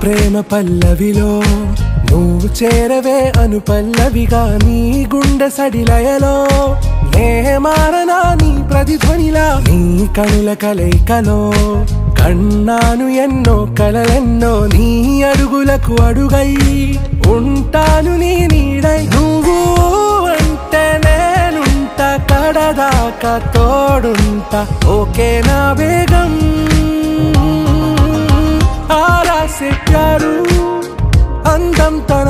ప్రేమ పల్లవిలో నువ్వు చేరవే అను పల్లవిగా నీ గుండె సడిలయలో నే మారనా నీ ప్రతిధ్వనిలా నీ కనుల కలయికలో కన్నాను ఎన్నో కలలెన్నో నీ అడుగులకు అడుగై ఉంటాను నీ నీడై నువ్వు అంటే నేనుంట కడదాకా తోడుంటా ఓకే నా బేగం ఆరా से प्यारू అందం తన